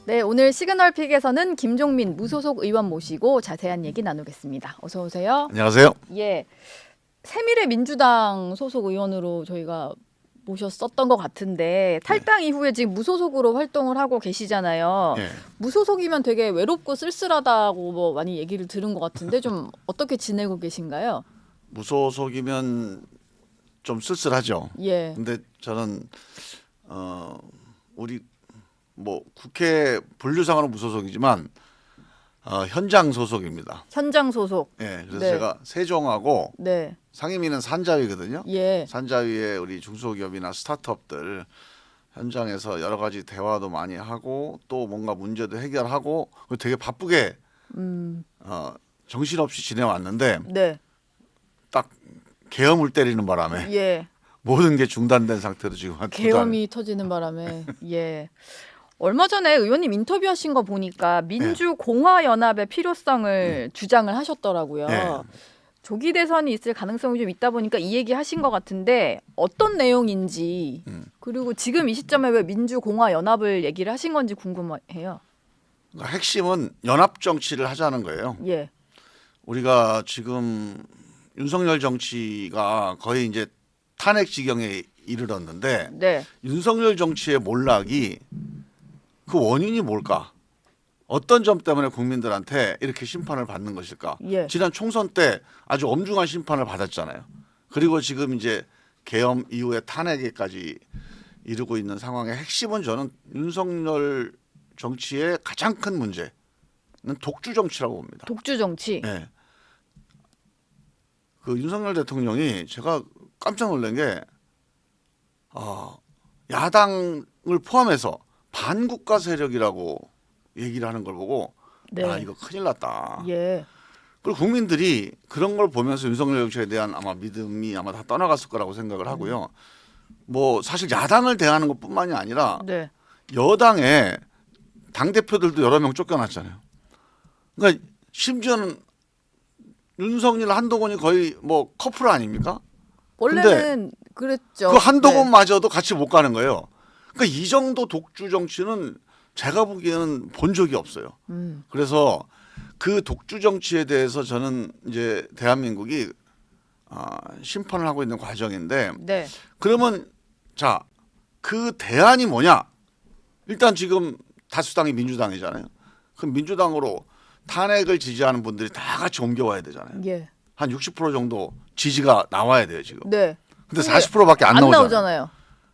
네, 오늘 시그널픽에서는 김종민 무소속 의원 모시고 자세한 얘기 나누겠습니다. 어서 오세요. 안녕하세요. 예, 새미래민주당 소속 의원으로 저희가 모셨었던 것 같은데 탈당 이후에 지금 무소속으로 활동을 하고 계시잖아요. 예. 무소속이면 되게 외롭고 쓸쓸하다고 뭐 많이 얘기를 들은 것 같은데 좀 어떻게 지내고 계신가요? 무소속이면 좀 쓸쓸하죠. 예, 근데 저는 우리 뭐 국회 분류상으로 무소속이지만 현장 소속입니다. 현장 소속. 예. 그래서 네. 제가 세종하고 네, 상임위는 산자위거든요. 예, 산자위에 우리 중소기업이나 스타트업들 현장에서 여러 가지 대화도 많이 하고 또 뭔가 문제도 해결하고 되게 바쁘게 정신없이 지내왔는데 네, 딱 계엄을 때리는 바람에 예. 모든 게 중단된 상태로 지금 한 두 달. 계엄이 터지는 바람에 예. 얼마 전에 의원님 인터뷰하신 거 보니까 민주공화연합의 필요성을 주장을 하셨더라고요. 네. 조기 대선이 있을 가능성이 좀 있다 보니까 이 얘기 하신 것 같은데 어떤 내용인지 그리고 지금 이 시점에 왜 민주공화연합을 얘기를 하신 건지 궁금해요. 그러니까 핵심은 연합 정치를 하자는 거예요. 예, 우리가 지금 윤석열 정치가 거의 이제 탄핵 지경에 이르렀는데 네, 윤석열 정치의 몰락이 그 원인이 뭘까? 어떤 점 때문에 국민들한테 이렇게 심판을 받는 것일까? 예. 지난 총선 때 아주 엄중한 심판을 받았잖아요. 그리고 지금 이제 계엄 이후에 탄핵에까지 이르고 있는 상황의 핵심은 저는 윤석열 정치의 가장 큰 문제는 독주 정치라고 봅니다. 독주 정치. 네. 그 윤석열 대통령이 제가 깜짝 놀란 게 야당을 포함해서 반국가 세력이라고 얘기를 하는 걸 보고 네. 야 이거 큰일 났다. 예, 그리고 국민들이 그런 걸 보면서 윤석열 정치에 대한 아마 믿음이 아마 다 떠나갔을 거라고 생각을 하고요. 뭐 사실 야당을 대하는 것뿐만이 아니라 네, 여당에 당 대표들도 여러 명 쫓겨났잖아요. 그러니까 심지어는 윤석열 한동훈이 거의 뭐 커플 아닙니까? 원래는 그랬죠. 그 한동훈마저도 같이 못 가는 거예요. 그러니까 이 정도 독주 정치는 제가 보기에는 본 적이 없어요. 그래서 그 독주 정치에 대해서 저는 이제 대한민국이 심판을 하고 있는 과정인데 네, 그러면 자, 그 대안이 뭐냐? 일단 지금 다수당이 민주당이잖아요. 그럼 민주당으로 탄핵을 지지하는 분들이 다 같이 옮겨와야 되잖아요. 예, 한 60% 정도 지지가 나와야 돼요, 지금. 네. 근데 40%밖에 안 나오잖아요. 나오잖아요.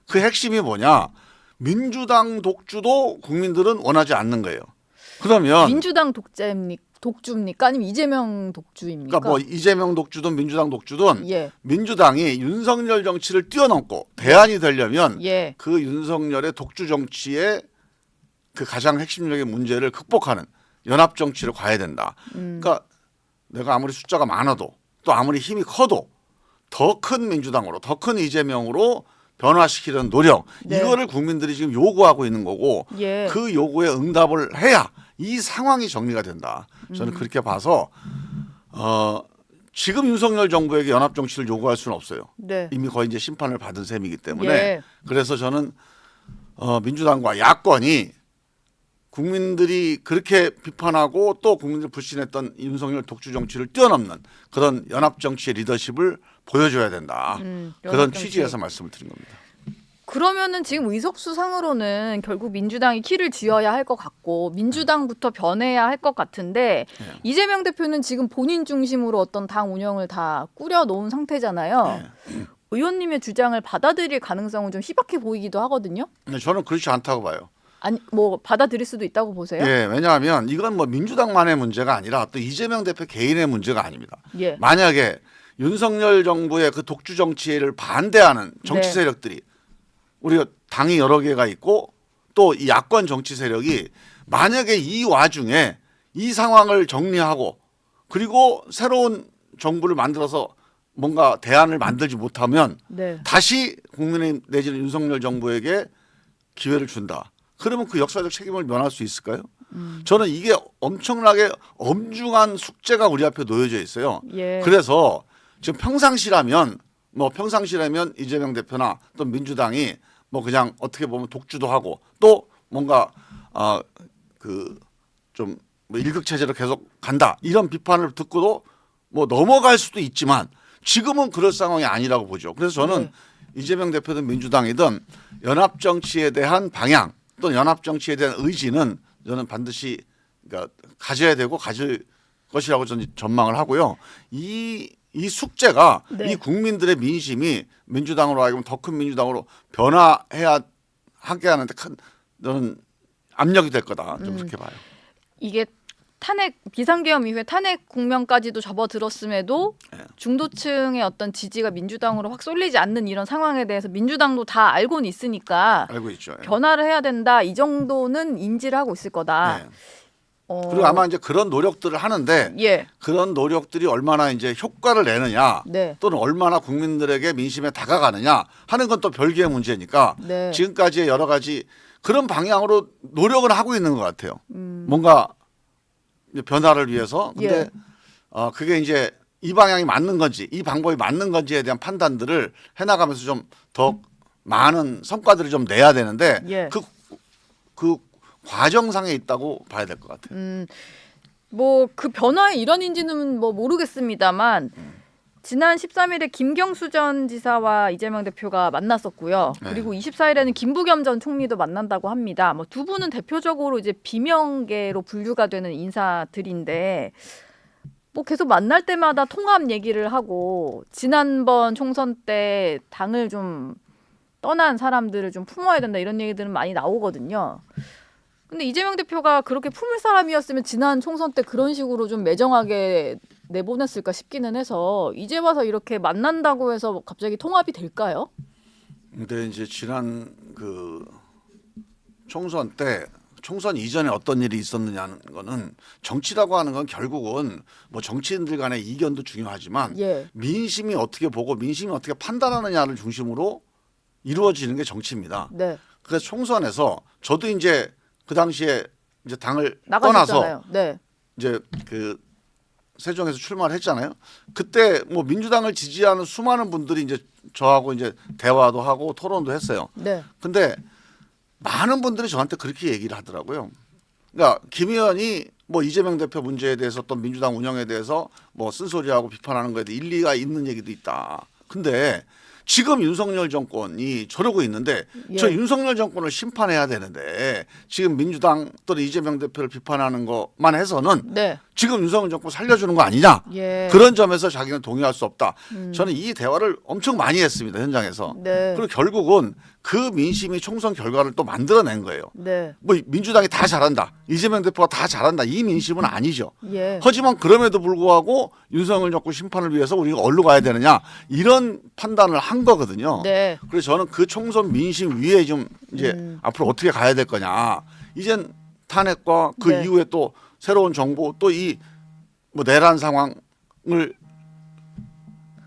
그 핵심이 뭐냐? 민주당 독주도 국민들은 원하지 않는 거예요. 그러면 민주당 독주입니까? 아니면 이재명 독주입니까? 그러니까 뭐 이재명 독주든 민주당 독주든 예, 민주당이 윤석열 정치를 뛰어넘고 대안이 되려면 예, 그 윤석열의 독주 정치의 그 가장 핵심적인 문제를 극복하는 연합 정치를 가야 된다. 그러니까 내가 아무리 숫자가 많아도 또 아무리 힘이 커도 더 큰 민주당으로 더 큰 이재명으로 변화시키려는 노력 네. 이거를 국민들이 지금 요구하고 있는 거고 예. 그 요구에 응답을 해야 이 상황이 정리가 된다. 저는 그렇게 봐서 지금 윤석열 정부에게 연합 정치를 요구할 수는 없어요. 네. 이미 거의 이제 심판을 받은 셈이기 때문에 예. 그래서 저는 민주당과 야권이 국민들이 그렇게 비판하고 또 국민들 불신했던 윤석열 독주 정치를 뛰어넘는 그런 연합 정치의 리더십을 보여줘야 된다. 그런 연합 정치. 취지에서 말씀을 드린 겁니다. 그러면은 지금 의석수 상으로는 결국 민주당이 키를 쥐어야 할 것 같고 민주당부터 변해야 할 것 같은데 이재명 대표는 지금 본인 중심으로 어떤 당 운영을 다 꾸려 놓은 상태잖아요. 의원님의 주장을 받아들일 가능성은 좀 희박해 보이기도 하거든요. 근데 저는 그렇지 않다고 봐요. 아니 뭐 받아들일 수도 있다고 보세요? 예, 왜냐하면 이건 뭐 민주당만의 문제가 아니라 또 이재명 대표 개인의 문제가 아닙니다. 예. 만약에 윤석열 정부의 그 독주 정치를 반대하는 정치 네. 세력들이 우리가 당이 여러 개가 있고 또 이 야권 정치 세력이 만약에 이 와중에 이 상황을 정리하고 그리고 새로운 정부를 만들어서 뭔가 대안을 만들지 못하면 네. 다시 국민의힘 내지는 윤석열 정부에게 기회를 준다. 그러면 그 역사적 책임을 면할 수 있을까요? 저는 이게 엄청나게 엄중한 숙제가 우리 앞에 놓여져 있어요. 예. 그래서 지금 평상시라면 이재명 대표나 또 민주당이 뭐 그냥 어떻게 보면 독주도 하고 또 뭔가 그 좀 뭐 일극 체제로 계속 간다 이런 비판을 듣고도 뭐 넘어갈 수도 있지만 지금은 그럴 상황이 아니라고 보죠. 그래서 저는 이재명 대표든 민주당이든 연합 정치에 대한 방향 또는 연합 정치에 대한 의지는 저는 반드시 그러니까 가져야 되고 가질 것이라고 저는 전망을 하고요. 이 숙제가 네. 이 국민들의 민심이 민주당으로 하여금 더 큰 민주당으로 변화해야 하게 하는데 큰 저는 압력이 될 거다. 좀 그렇게 봐요. 이게 탄핵 비상계엄 이후에 탄핵 국면까지도 접어들었음에도 중도층의 어떤 지지가 민주당으로 확 쏠리지 않는 이런 상황에 대해서 민주당도 다 알고는 있으니까 알고 있죠. 변화를 해야 된다 이 정도는 인지를 하고 있을 거다. 네. 그리고 아마 이제 그런 노력들을 하는데 예. 그런 노력들이 얼마나 이제 효과를 내느냐 네. 또는 얼마나 국민들에게 민심에 다가가느냐 하는 건 또 별개의 문제니까 네. 지금까지의 여러 가지 그런 방향으로 노력은 하고 있는 것 같아요. 뭔가 이제 변화를 위해서. 근데 그게 이제 이 방향이 맞는 건지 이 방법이 맞는 건지에 대한 판단들을 해나가면서 좀 더 많은 성과들을 좀 내야 되는데 예. 그 과정상에 있다고 봐야 될 것 같아요. 뭐 그 변화의 일환인지는 뭐 모르겠습니다만 지난 13일에 김경수 전 지사와 이재명 대표가 만났었고요. 네. 그리고 24일에는 김부겸 전 총리도 만난다고 합니다. 뭐 두 분은 대표적으로 이제 비명계로 분류가 되는 인사들인데 뭐 계속 만날 때마다 통합 얘기를 하고 지난번 총선 때 당을 좀 떠난 사람들을 좀 품어야 된다 이런 얘기들은 많이 나오거든요. 근데 이재명 대표가 그렇게 품을 사람이었으면 지난 총선 때 그런 식으로 좀 매정하게 내보냈을까 싶기는 해서 이제 와서 이렇게 만난다고 해서 갑자기 통합이 될까요? 근데 이제 지난 그 총선 때 총선 이전에 어떤 일이 있었느냐는 거는 정치라고 하는 건 결국은 뭐 정치인들 간의 이견도 중요하지만 예. 민심이 어떻게 보고 민심이 어떻게 판단하느냐를 중심으로 이루어지는 게 정치입니다. 네. 그래서 총선에서 저도 이제 그 당시에 이제 당을 나가셨잖아요. 떠나서 네. 이제 그 세종에서 출마를 했잖아요. 그때 뭐 민주당을 지지하는 수많은 분들이 이제 저하고 이제 대화도 하고 토론도 했어요. 네. 근데 많은 분들이 저한테 그렇게 얘기를 하더라고요. 그러니까 김 의원이 뭐 이재명 대표 문제에 대해서 또 민주당 운영에 대해서 뭐 쓴소리하고 비판하는 거에 대해 일리가 있는 얘기도 있다. 근데 지금 윤석열 정권이 저러고 있는데 예. 저 윤석열 정권을 심판해야 되는데 지금 민주당 또는 이재명 대표를 비판하는 것만 해서는 네. 지금 윤석열 정권 살려주는 거 아니냐. 예. 그런 점에서 자기는 동의할 수 없다. 저는 이 대화를 엄청 많이 했습니다. 현장에서. 네. 그리고 결국은 그 민심이 총선 결과를 또 만들어낸 거예요. 네. 뭐 민주당이 다 잘한다. 이재명 대표가 다 잘한다. 이 민심은 아니죠. 예. 하지만 그럼에도 불구하고 윤석열 정권 심판을 위해서 우리가 어디로 가야 되느냐 이런 판단을 한 거거든요. 네. 그래서 저는 그 총선 민심 위에 좀 이제 앞으로 어떻게 가야 될 거냐. 이젠 탄핵과 그 네. 이후에 또 새로운 정부 또 이 뭐 내란 상황을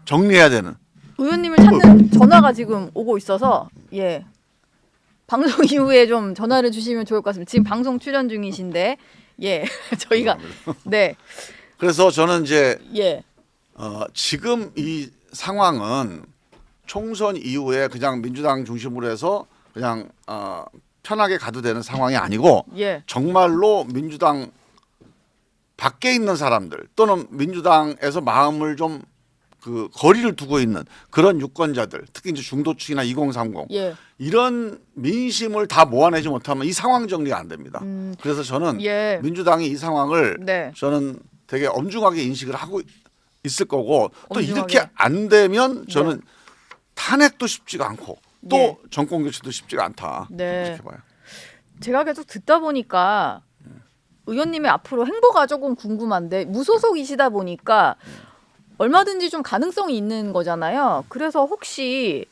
정리해야 되는. 의원님을 찾는 전화가 지금 오고 있어서 예. 방송 이후에 좀 전화를 주시면 좋을 것 같습니다. 지금 방송 출연 중이신데 예. 저희가 네. 그래서 저는 이제 예. 지금 이 상황은 총선 이후에 그냥 민주당 중심으로 해서 그냥 편하게 가도 되는 상황이 아니고 예. 정말로 민주당 밖에 있는 사람들 또는 민주당에서 마음을 좀 그 거리를 두고 있는 그런 유권자들 특히 이제 중도층이나 2030 예. 이런 민심을 다 모아내지 못하면 이 상황 정리가 안 됩니다. 그래서 저는 예. 민주당이 이 상황을 네. 저는 되게 엄중하게 인식을 하고 있을 거고 또 엄중하게. 이렇게 안 되면 저는 탄핵도 쉽지가 않고 또 예. 정권 교체도 쉽지가 않다. 네. 이렇게 봐요. 제가 계속 듣다 보니까 의원님의 앞으로 행보가 조금 궁금한데 무소속이시다 보니까 얼마든지 좀 가능성이 있는 거잖아요. 그래서 혹시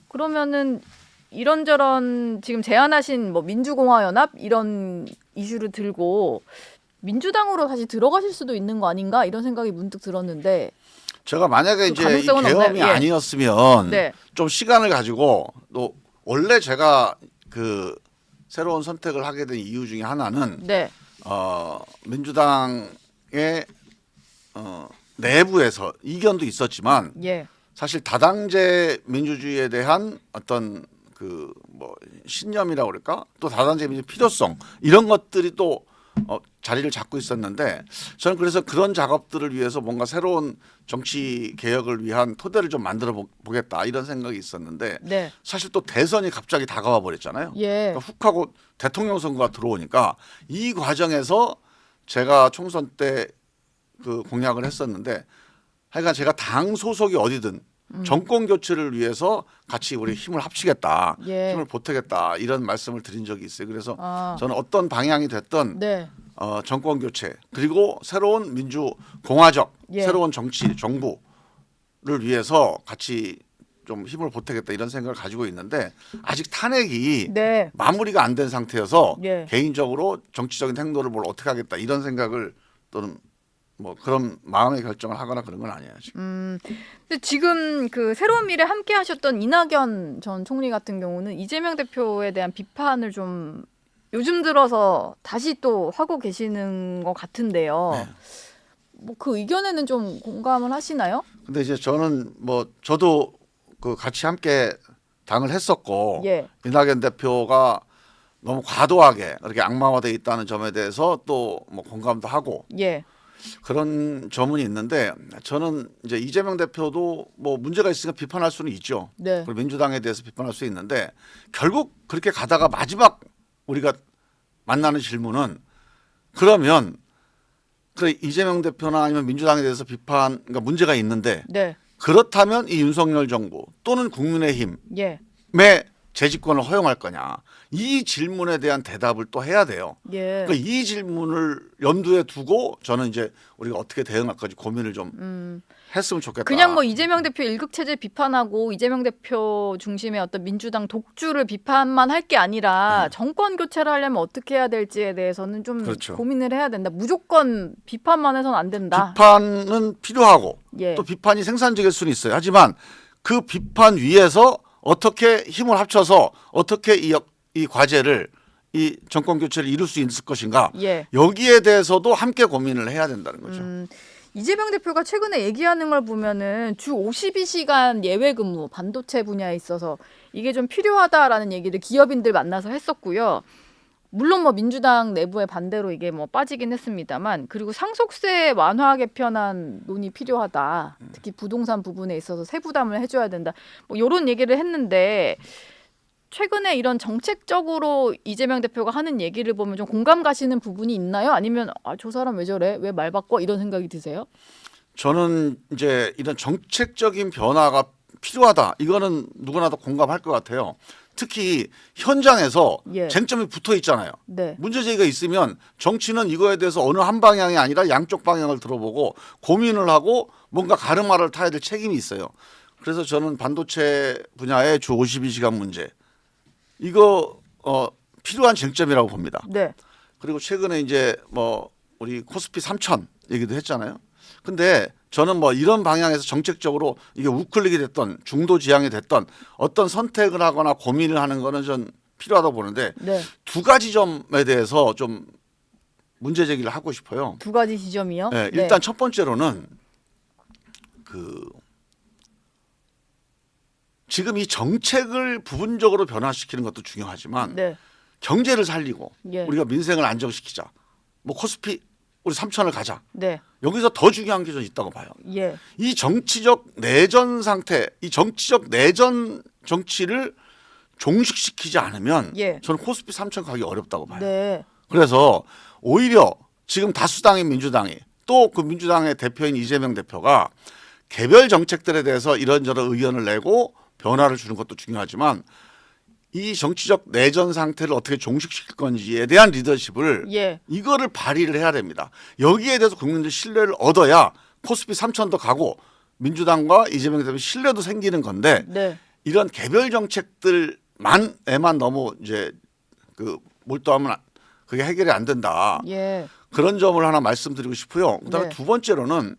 그러면은 이런저런 지금 제안하신 뭐 민주공화연합 이런 이슈를 들고 민주당으로 다시 들어가실 수도 있는 거 아닌가 이런 생각이 문득 들었는데 제가 만약에 그 이제 이 가능성은 계엄이 없나요? 예. 아니었으면 네. 좀 시간을 가지고 또 원래 제가 그 새로운 선택을 하게 된 이유 중에 하나는 네. 민주당의 내부에서 이견도 있었지만 예. 사실 다당제 민주주의에 대한 어떤 그 뭐 신념이라고 그럴까? 또 다당제의 필요성 이런 것들이 또 자리를 잡고 있었는데 저는 그래서 그런 작업들을 위해서 뭔가 새로운 정치 개혁을 위한 토대를 좀 만들어 보겠다 이런 생각이 있었는데 네. 사실 또 대선이 갑자기 다가와 버렸잖아요. 예. 그러니까 훅 하고 대통령 선거가 들어오니까 이 과정에서 제가 총선 때 그 공약을 했었는데 하여간 제가 당 소속이 어디든 정권 교체를 위해서 같이 우리 힘을 합치겠다, 예. 힘을 보태겠다 이런 말씀을 드린 적이 있어요. 그래서 아. 저는 어떤 방향이 됐든 네. 정권 교체 그리고 새로운 민주 공화적 예. 새로운 정치 정부를 위해서 같이 좀 힘을 보태겠다 이런 생각을 가지고 있는데 아직 탄핵이 네. 마무리가 안 된 상태여서 예. 개인적으로 정치적인 행동을 뭘 어떻게 하겠다 이런 생각을 또는 뭐 그런 마음의 결정을 하거나 그런 건 아니에요 지금. 근데 지금 그 새로운 미래 함께 하셨던 이낙연 전 총리 같은 경우는 이재명 대표에 대한 비판을 좀 요즘 들어서 다시 또 하고 계시는 것 같은데요. 네. 뭐 그 의견에는 좀 공감을 하시나요? 근데 이제 저는 뭐 저도 그 같이 함께 당을 했었고 예. 이낙연 대표가 너무 과도하게 그렇게 악마화돼 있다는 점에 대해서 또 뭐 공감도 하고 예. 그런 점은 있는데 저는 이제 이재명 대표도 뭐 문제가 있으니까 비판할 수는 있죠. 네. 그리고 민주당에 대해서 비판할 수 있는데 결국 그렇게 가다가 마지막 우리가 만나는 질문은 그러면 그래 이재명 대표나 아니면 민주당에 대해서 비판 그러니까 문제가 있는데 네. 그렇다면 이 윤석열 정부 또는 국민의힘의 예. 재집권을 허용할 거냐 이 질문에 대한 대답을 또 해야 돼요. 예. 그러니까 이 질문을 염두에 두고 저는 이제 우리가 어떻게 대응할까지 고민을 좀 했으면 좋겠다. 그냥 뭐 이재명 대표 일극 체제 비판하고 이재명 대표 중심의 어떤 민주당 독주를 비판만 할 게 아니라 정권 교체를 하려면 어떻게 해야 될지에 대해서는 좀 그렇죠. 고민을 해야 된다. 무조건 비판만 해서는 안 된다. 비판은 필요하고 예. 또 비판이 생산적일 수는 있어요. 하지만 그 비판 위에서 어떻게 힘을 합쳐서 어떻게 이 과제를 이 정권 교체를 이룰 수 있을 것인가 예. 여기에 대해서도 함께 고민을 해야 된다는 거죠. 이재명 대표가 최근에 얘기하는 걸 보면은 주 52시간 예외 근무 반도체 분야에 있어서 이게 좀 필요하다라는 얘기를 기업인들 만나서 했었고요. 물론 뭐 민주당 내부의 반대로 이게 뭐 빠지긴 했습니다만 그리고 상속세 완화 개편안 논의 필요하다. 특히 부동산 부분에 있어서 세부담을 해줘야 된다. 뭐 이런 얘기를 했는데 최근에 이런 정책적으로 이재명 대표가 하는 얘기를 보면 좀 공감 가시는 부분이 있나요? 아니면 저 사람 왜 저래? 왜 말 바꿔? 이런 생각이 드세요? 저는 이제 이런 정책적인 변화가 필요하다. 이거는 누구나도 공감할 것 같아요. 특히 현장에서 예. 쟁점이 붙어 있잖아요. 네. 문제 제기가 있으면 정치는 이거에 대해서 어느 한 방향이 아니라 양쪽 방향을 들어보고 고민을 하고 뭔가 가르마를 타야 될 책임이 있어요. 그래서 저는 반도체 분야의 주 52시간 문제 이거 필요한 쟁점이라고 봅니다. 네. 그리고 최근에 이제 뭐 우리 코스피 3천 얘기도 했잖아요. 근데 저는 뭐 이런 방향에서 정책적으로 이게 우클릭이 됐던 중도 지향이 됐던 어떤 선택을 하거나 고민을 하는 거는 전 필요하다고 보는데 네. 두 가지 점에 대해서 좀 문제 제기를 하고 싶어요. 두 가지 지점이요. 네, 일단 첫 번째로는 그 지금 이 정책을 부분적으로 변화시키는 것도 중요하지만 네. 경제를 살리고 예. 우리가 민생을 안정시키자. 뭐 코스피 우리 3천을 가자. 네. 여기서 더 중요한 게 좀 있다고 봐요. 예. 이 정치적 내전 상태, 이 정치적 내전 정치를 종식시키지 않으면 예. 저는 코스피 3천 가기 어렵다고 봐요. 네. 그래서 오히려 지금 다수당인 민주당이 또 그 민주당의 대표인 이재명 대표가 개별 정책들에 대해서 이런저런 의견을 내고 변화를 주는 것도 중요하지만 이 정치적 내전 상태를 어떻게 종식시킬 건지에 대한 리더십을 예. 이거를 발휘를 해야 됩니다. 여기에 대해서 국민들 신뢰를 얻어야 코스피 3천도 가고 민주당과 이재명 대표 신뢰도 생기는 건데 네. 이런 개별 정책들만에만 너무 이제 그 몰두하면 그게 해결이 안 된다. 예. 그런 점을 하나 말씀드리고 싶고요. 그다음에 네. 두 번째로는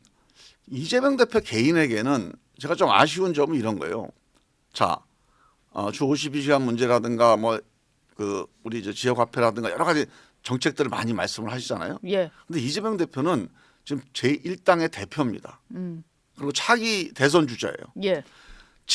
이재명 대표 개인에게는 제가 좀 아쉬운 점은 이런 거예요. 자, 주 52시간 문제라든가 뭐 그 우리 이제 지역 화폐라든가 여러 가지 정책들을 많이 말씀을 하시잖아요. 예. 근데 이재명 대표는 지금 제1당의 대표입니다. 그리고 차기 대선 주자예요. 예.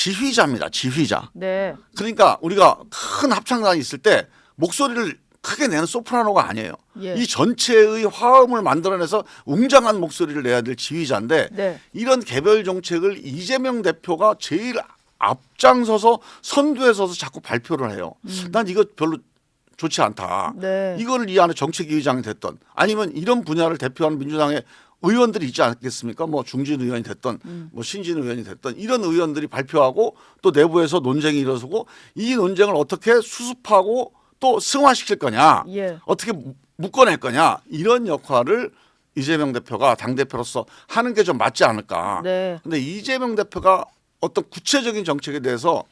지휘자입니다. 지휘자. 네. 그러니까 우리가 큰 합창단이 있을 때 목소리를 크게 내는 소프라노가 아니에요. 예. 이 전체의 화음을 만들어내서 웅장한 목소리를 내야 될 지휘자인데 네. 이런 개별 정책을 이재명 대표가 제일 앞장서서 선두에 서서 자꾸 발표를 해요. 난 이거 별로 좋지 않다. 네. 이거를 이 안에 정책위의장이 됐던 아니면 이런 분야를 대표하는 민주당의 의원들이 있지 않겠습니까? 뭐 중진 의원이 됐던 뭐 신진 의원이 됐던 이런 의원들이 발표하고 또 내부에서 논쟁이 일어서고 이 논쟁을 어떻게 수습하고 또 승화시킬 거냐, 예. 어떻게 묶어낼 거냐 이런 역할을 이재명 대표가 당대표로서 하는 게 좀 맞지 않을까. 네. 근데 이재명 대표가 어떤 구체적인 정책에 대해서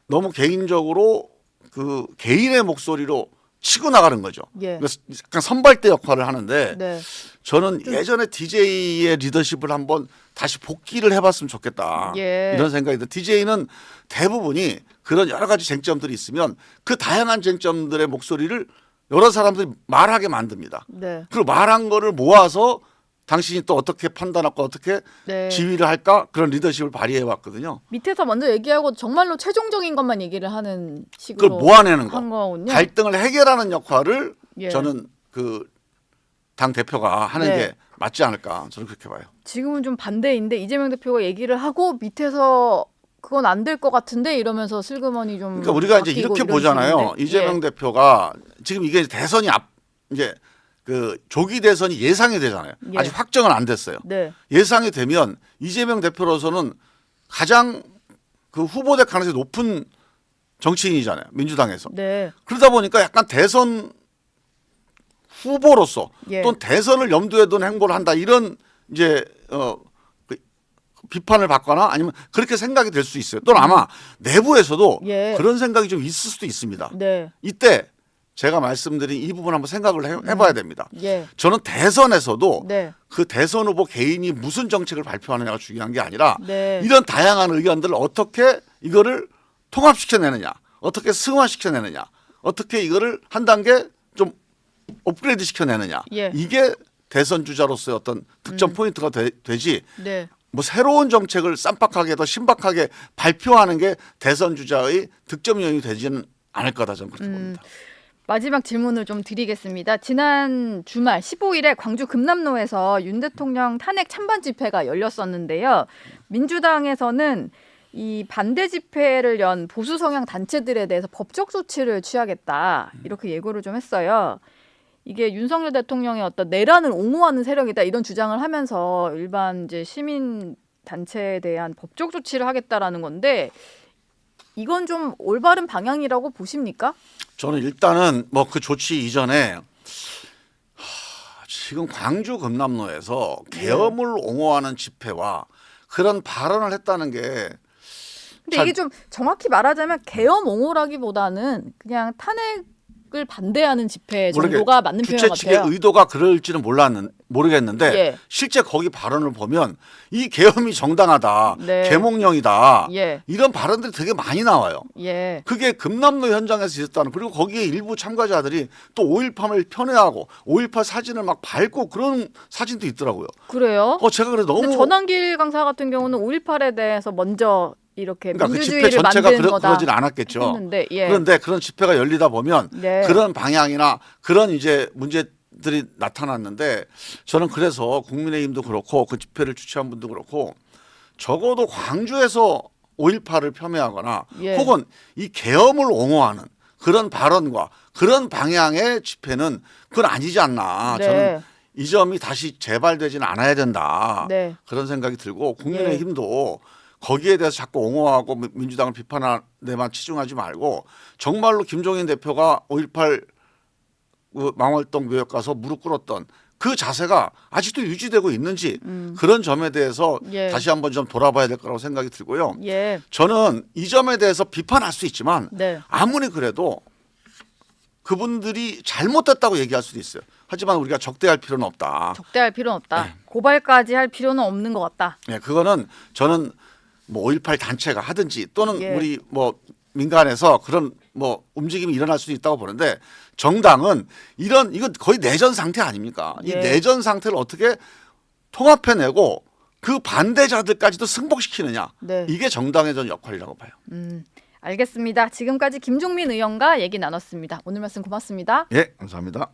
너무 개인적으로 그 개인의 목소리로 치고 나가는 거죠. 예. 그래서 약간 선발대 역할을 하는데 네. 저는 예전에 DJ의 리더십을 한번 다시 복귀를 해봤으면 좋겠다. 예. 이런 생각이 들어요. DJ는 대부분이 그런 여러 가지 쟁점들이 있으면 그 다양한 쟁점들의 목소리를 여러 사람들이 말하게 만듭니다. 네. 그리고 말한 거를 모아서 당신이 또 어떻게 판단하고 어떻게 네. 지휘를 할까 그런 리더십을 발휘해 왔거든요. 밑에서 먼저 얘기하고 정말로 최종적인 것만 얘기를 하는 그걸 식으로 모아내는 거, 한 거군요. 갈등을 해결하는 역할을 예. 저는 그 당 대표가 하는 네. 게 맞지 않을까 저는 그렇게 봐요. 지금은 좀 반대인데 이재명 대표가 얘기를 하고 밑에서 그건 안 될 것 같은데 이러면서 슬그머니 좀 그러니까 우리가 이제 바뀌고 이렇게 이런 보잖아요. 식인데. 이재명 예. 대표가 지금 이게 대선이 이제 그 조기 대선이 예상이 되잖아요. 예. 아직 확정은 안 됐어요. 네. 예상이 되면 이재명 대표로서는 가장 그 후보될 가능성이 높은 정치인이잖아요. 민주당에서. 네. 그러다 보니까 약간 대선 후보로서 예. 또는 대선을 염두에 둔 행보를 한다 이런 이제 그 비판을 받거나 아니면 그렇게 생각이 될 수 있어요. 또는 아마 내부에서도 예. 그런 생각이 좀 있을 수도 있습니다. 네. 이때 제가 말씀드린 이 부분 한번 생각을 해봐야 됩니다. 예. 저는 대선에서도 네. 그 대선 후보 개인이 무슨 정책을 발표하느냐가 중요한 게 아니라 네. 이런 다양한 의견들을 어떻게 이거를 통합시켜내느냐, 어떻게 승화시켜내느냐, 어떻게 이거를 한 단계 좀 업그레이드 시켜내느냐. 예. 이게 대선 주자로서의 어떤 득점 포인트가 되지. 네. 뭐 새로운 정책을 쌈박하게 더 신박하게 발표하는 게 대선 주자의 득점 요인이 되지는 않을 거다 저는 그렇게 봅니다. 마지막 질문을 좀 드리겠습니다. 지난 주말 15일에 광주 금남로에서 윤 대통령 탄핵 찬반 집회가 열렸었는데요. 민주당에서는 이 반대 집회를 연 보수 성향 단체들에 대해서 법적 조치를 취하겠다 이렇게 예고를 좀 했어요. 이게 윤석열 대통령의 어떤 내란을 옹호하는 세력이다 이런 주장을 하면서 일반 이제 시민 단체에 대한 법적 조치를 하겠다라는 건데 이건 좀 올바른 방향이라고 보십니까? 저는 일단은 뭐 그 조치 이전에 지금 광주 금남로에서 계엄을 옹호하는 집회와 그런 발언을 했다는 게 근데 잘- 이게 좀 정확히 말하자면 계엄 옹호라기보다는 그냥 탄핵을 반대하는 집회 정도가 맞는 표현 주최 측의 같아요. 의도가 그럴지는 모르겠는데 예. 실제 거기 발언을 보면 이 계엄이 정당하다, 네. 계몽령이다 예. 이런 발언들이 되게 많이 나와요. 예. 그게 금남로 현장에서 있었다는 그리고 거기에 일부 참가자들이 또 5.18을 편애하고 5.18 사진을 막 밟고 그런 사진도 있더라고요. 그래요? 제가 그래 근데 너무 전환길 강사 같은 경우는 5.18에 대해서 먼저 이렇게 그러니까 그 집회 민주주의를 전체가 만든 거다 그러진 않았겠죠. 했는데 예. 그런데 그런 집회가 열리다 보면 네. 그런 방향이나 그런 이제 문제들이 나타났는데 저는 그래서 국민의힘도 그렇고 그 집회를 주최한 분도 그렇고 적어도 광주에서 5.18을 폄훼하거나 예. 혹은 이 계엄을 옹호하는 그런 발언과 그런 방향의 집회는 그건 아니지 않나. 네. 저는 이 점이 다시 재발되지는 않아야 된다. 네. 그런 생각이 들고 국민의힘도 거기에 대해서 자꾸 옹호하고 민주당을 비판하는 데만 치중하지 말고 정말로 김종인 대표가 5.18 망월동 묘역 가서 무릎 꿇었던 그 자세가 아직도 유지되고 있는지 그런 점에 대해서 예. 다시 한번 좀 돌아봐야 될 거라고 생각이 들고요. 예. 저는 이 점에 대해서 비판할 수 있지만 네. 아무리 그래도 그분들이 잘못됐다고 얘기할 수도 있어요. 하지만 우리가 적대할 필요는 없다. 적대할 필요는 없다. 고발까지 할 필요는 없는 것 같다. 네, 그거는 저는 뭐 5.18 단체가 하든지 또는 예. 우리 뭐 민간에서 그런 뭐 움직임이 일어날 수도 있다고 보는데 정당은 이건 거의 내전 상태 아닙니까? 이 예. 내전 상태를 어떻게 통합해내고 그 반대자들까지도 승복시키느냐. 네. 이게 정당의 전 역할이라고 봐요. 알겠습니다. 지금까지 김종민 의원과 얘기 나눴습니다. 오늘 말씀 고맙습니다. 예, 감사합니다.